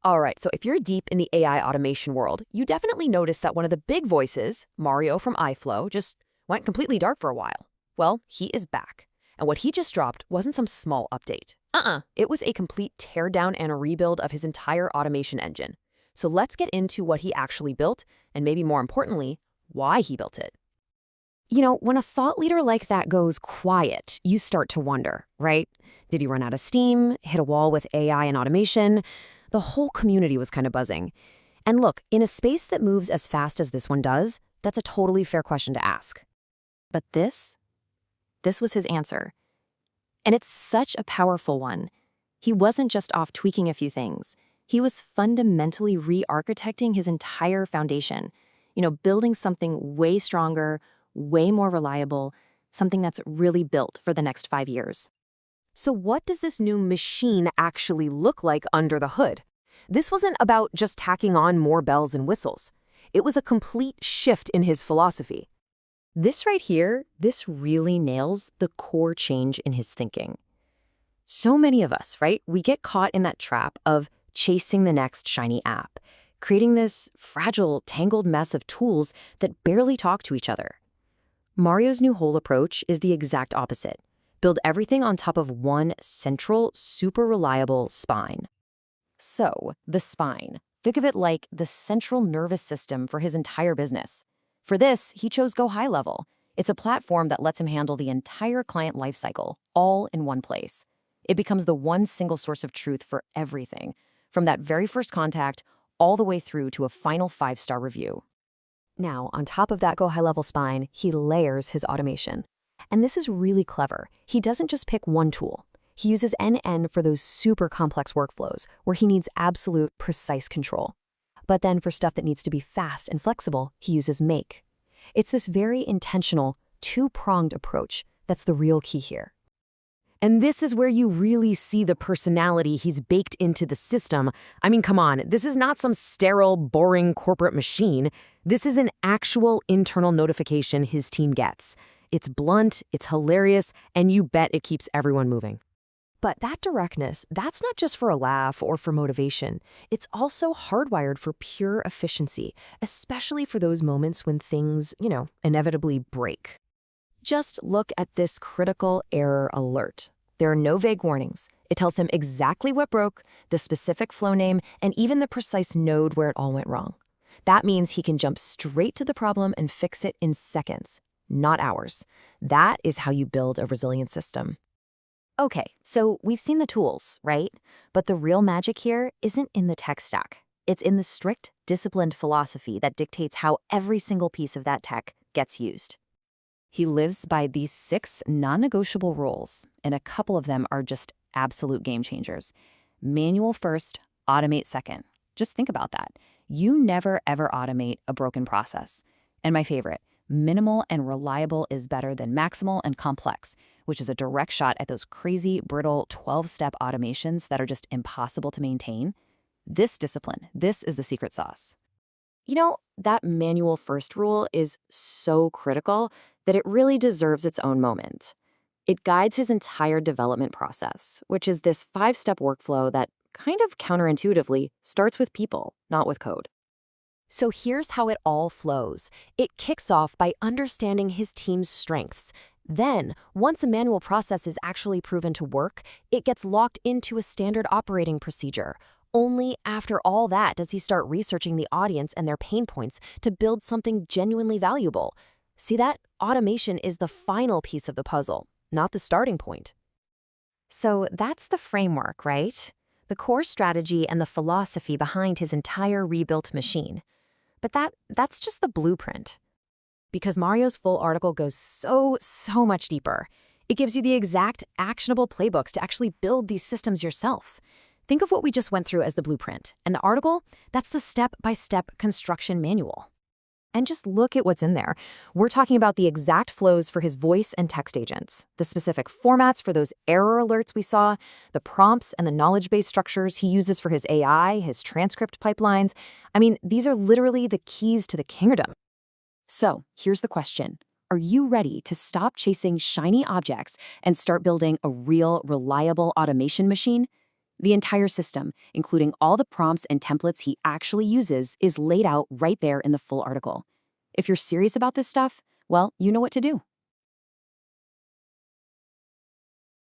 All right, so if you're deep in the AI automation world, you definitely notice that one of the big voices, Mario from iFlow, just went completely dark for a while. Well, he is back. And what he just dropped wasn't some small update. It was a complete teardown and a rebuild of his entire automation engine. So let's get into what he actually built, and maybe more importantly, why he built it. You know, when a thought leader like that goes quiet, you start to wonder, right? Did he run out of steam, hit a wall with AI and automation? The whole community was kind of buzzing. And look, in a space that moves as fast as this one does, that's a totally fair question to ask. But this was his answer. And it's such a powerful one. He wasn't just off tweaking a few things. He was fundamentally re-architecting his entire foundation, building something way stronger, way more reliable, something that's really built for the next 5 years. So what does this new machine actually look like under the hood? This wasn't about just tacking on more bells and whistles. It was a complete shift in his philosophy. This right here, this really nails the core change in his thinking. So many of us, right, we get caught in that trap of chasing the next shiny app, creating this fragile, tangled mess of tools that barely talk to each other. Mario's new whole approach is the exact opposite. Build everything on top of one central, super reliable spine. So, the spine. Think of it like the central nervous system for his entire business. For this, he chose GoHighLevel. It's a platform that lets him handle the entire client lifecycle, all in one place. It becomes the one single source of truth for everything, from that very first contact all the way through to a final 5-star review. Now, on top of that GoHighLevel spine, he layers his automation. And this is really clever. He doesn't just pick one tool. He uses NN for those super complex workflows where he needs absolute, precise control. But then for stuff that needs to be fast and flexible, he uses Make. It's this very intentional, two-pronged approach that's the real key here. And this is where you really see the personality he's baked into the system. I mean, come on, this is not some sterile, boring corporate machine. This is an actual internal notification his team gets. It's blunt, it's hilarious, and you bet it keeps everyone moving. But that directness, that's not just for a laugh or for motivation. It's also hardwired for pure efficiency, especially for those moments when things, inevitably break. Just look at this critical error alert. There are no vague warnings. It tells him exactly what broke, the specific flow name, and even the precise node where it all went wrong. That means he can jump straight to the problem and fix it in seconds, not hours. That is how you build a resilient system. Okay, so we've seen the tools, right? But the real magic here isn't in the tech stack. It's in the strict, disciplined philosophy that dictates how every single piece of that tech gets used. He lives by these 6 non-negotiable rules, and a couple of them are just absolute game changers. Manual first, automate second. Just think about that. You never ever automate a broken process. And my favorite, minimal and reliable is better than maximal and complex, which is a direct shot at those crazy, brittle 12-step automations that are just impossible to maintain. This discipline, this is the secret sauce. That manual first rule is so critical that it really deserves its own moment. It guides his entire development process, which is this 5-step workflow that kind of counterintuitively starts with people, not with code. So here's how it all flows. It kicks off by understanding his team's strengths. Then, once a manual process is actually proven to work, it gets locked into a standard operating procedure. Only after all that does he start researching the audience and their pain points to build something genuinely valuable. See that? Automation is the final piece of the puzzle, not the starting point. So that's the framework, right? The core strategy and the philosophy behind his entire rebuilt machine. But that's just the blueprint. Because Mario's full article goes so much deeper. It gives you the exact actionable playbooks to actually build these systems yourself. Think of what we just went through as the blueprint. And the article, that's the step-by-step construction manual. And just look at what's in there. We're talking about the exact flows for his voice and text agents, the specific formats for those error alerts we saw, the prompts and the knowledge-based structures he uses for his AI, his transcript pipelines. I mean, these are literally the keys to the kingdom. So here's the question. Are you ready to stop chasing shiny objects and start building a real, reliable automation machine? The entire system, including all the prompts and templates he actually uses, is laid out right there in the full article. If you're serious about this stuff, well, you know what to do.